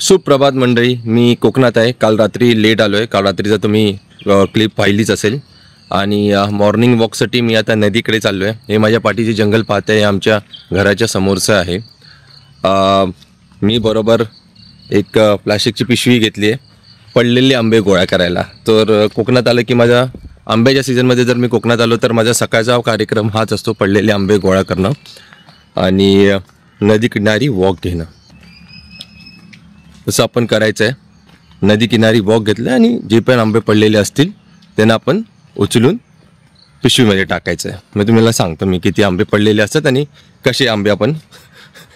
सुप्रभात मंडळी, मी कोकणात आहे. काल रात्री लेट आलो आहे. काल रात्रीचा तुम्ही क्लिप पाहिलीच असेल. आणि मॉर्निंग वॉकसाठी मी आता नदीकडे चाललो आहे. हे माझ्या पाठीचे जंगल पाहते आहे, आमच्या घराच्या समोरचं आहे. मी बरोबर एक प्लास्टिकची पिशवी घेतली आहे पडलेले आंबे गोळा करायला. तर कोकणात आलं की माझा आंब्याच्या सीझनमध्ये जर मी कोकणात आलो तर माझा सकाळचा कार्यक्रम हाच असतो, पडलेले आंबे गोळा करणं आणि नदी किनारी वॉक घेणं. तसं आपण करायचं आहे. नदी किनारी वॉक घेतलं आणि जे पण आंबे पडलेले असतील त्यांना आपण उचलून पिशवीमध्ये टाकायचं आहे. मी तुम्हाला सांगतो मी किती आंबे पडलेले असतात आणि कसे आंबे आपण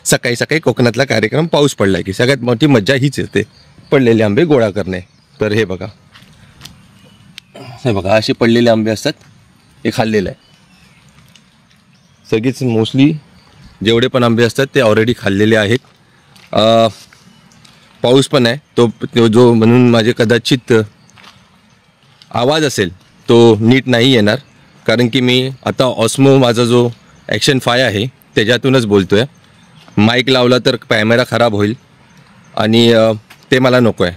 सकाळी सकाळी कोकणातला कार्यक्रम पाऊस पडला की सगळ्यात मोठी मज्जा हीच येते, पडलेले आंबे गोळा करणे. तर हे बघा असे पडलेले आंबे असतात, हे खाल्लेलं आहे. सगळेच मोस्टली जेवढे पण आंबे असतात ते ऑलरेडी खाल्लेले आहेत. पाऊस पण आहे तो जो म्हणून माझे कदाचित आवाज असेल तो नीट नाही येणार, कारण की मी आता ऑस्मो माझा जो ॲक्शन 5 आहे त्याच्यातूनच बोलतो आहे. माईक लावला तर कॅमेरा खराब होईल आणि ते मला नको आहे,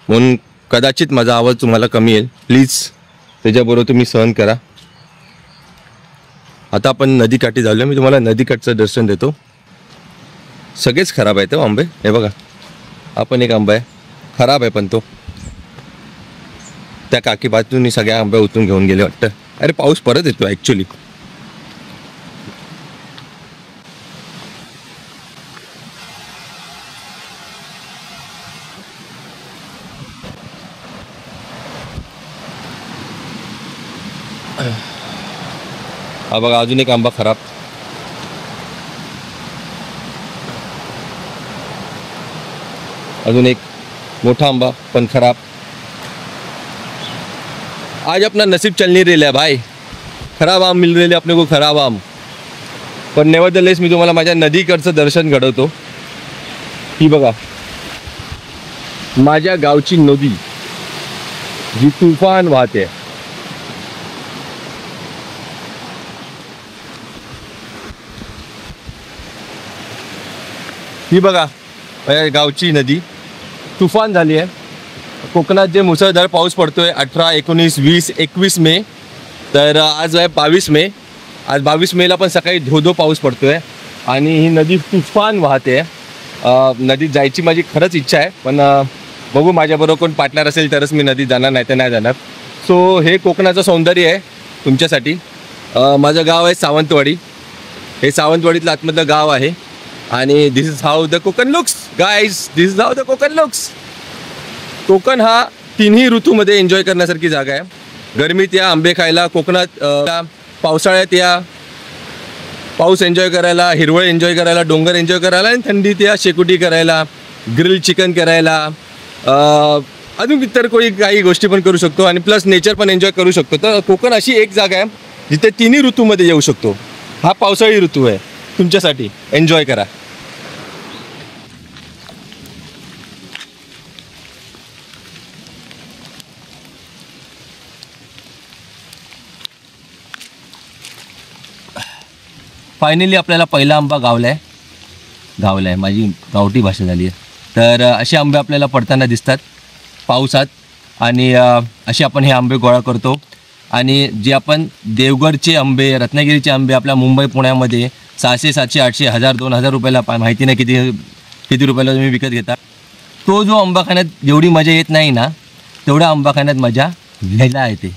म्हणून कदाचित माझा आवाज तुम्हाला कमी येईल. प्लीज त्याच्याबरोबर तुम्ही सहन करा. आता आपण नदीकाठी झालो. मी तुम्हाला नदीकाठचं दर्शन देतो. सगळेच खराब आहेत आंबे. हे बघा, आपण एक आंबा आहे खराब आहे, पण तो त्या काकी बाजूनी सगळ्या आंब्या उतरून घेऊन गेले वाटतं. अरे पाऊस परत येतो ॲक्च्युली. हा बघा, अजून एक आंबा खराब. अजून एक मोठा आंबा पण खराब. आज अपना नसीब चल नहीं रहा है भाई. खराब आम मिल रहे अपने को, खराब आम. पण नेव्हरदलेस मी तुम्हाला माझ्या नदीकडचं दर्शन घडवतो. ही बघा माझ्या गावची नदी जी तुफान वाहते. ही बघा माझ्या गावची नदी तुफान झाली आहे. कोकणात जे मुसळधार पाऊस पडतोय 18, 19, 20, 21 मे, तर आज आहे 22 मे. आज 22 मेला पण सकाळी धो पाऊस पडतोय आणि ही नदी तुफान वाहते. नदीत जायची माझी खरंच इच्छा आहे, पण बघू माझ्याबरोबर कोण पार्टनर असेल तरच मी नदीत जाणार, नाही तर नाही जाणार. सो हे कोकणाचं सौंदर्य आहे तुमच्यासाठी. माझं गाव आहे सावंतवाडी. हे सावंतवाडीतलं आतमधलं गाव आहे आणि this is how the Konkan looks guys. This is how the Konkan looks. Konkan हा तिन्ही ऋतूमध्ये एन्जॉय करण्यासारखी जागा आहे. गरमीत या आंबे खायला कोकणात, पावसाळ्यात या पाऊस एन्जॉय करायला, हिरवळ एन्जॉय करायला, डोंगर एन्जॉय करायला, आणि थंडीत या शेकोटी करायला, ग्रिल चिकन करायला, अजून इतर काही गोष्टी पण करू शकतो आणि प्लस नेचर पण एन्जॉय करू शकतो. तर कोकण अशी एक जागा आहे जिथे तिन्ही ऋतूमध्ये येऊ शकतो. हा पावसाळी ऋतू आहे तुमच्यासाठी, एन्जॉय करा. फायनली आपल्याला पहिला आंबा गावलाय. माझी गावठी भाषा झाली आहे. तर असे आंबे आपल्याला पडताना दिसतात पावसात आणि असे आपण हे आंबे गोळा करतो. आणि जे आपण देवगडचे आंबे, रत्नागिरीचे आंबे आपल्या मुंबई पुण्यामध्ये 600, 700, 800, 1000, 2000 रुपयाला, माहिती नाही किती रुपयाला तुम्ही विकत घेता. तो जो आंबा खाण्यात जेवढी मजा येत नाही ना, तेवढा आंबा खाण्यात मजा घ्यायला येते.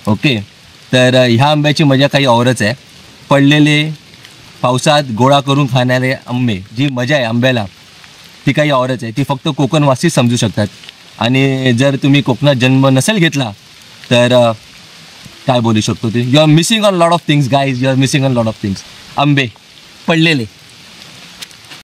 ओके, तर ह्या आंब्याची मजा काही औरच आहे. पडलेले पावसात गोळा करून खाणारे आंबे, जी मजा आहे आंब्याला, ती काही औरच आहे. ती फक्त कोकणवासी समजू शकतात. आणि जर तुम्ही कोकणात जन्म नसेल घेतला तर काय बोलू शकतो ते, you are missing on lot of things guys. You are missing on lot of things. आंबे पडलेले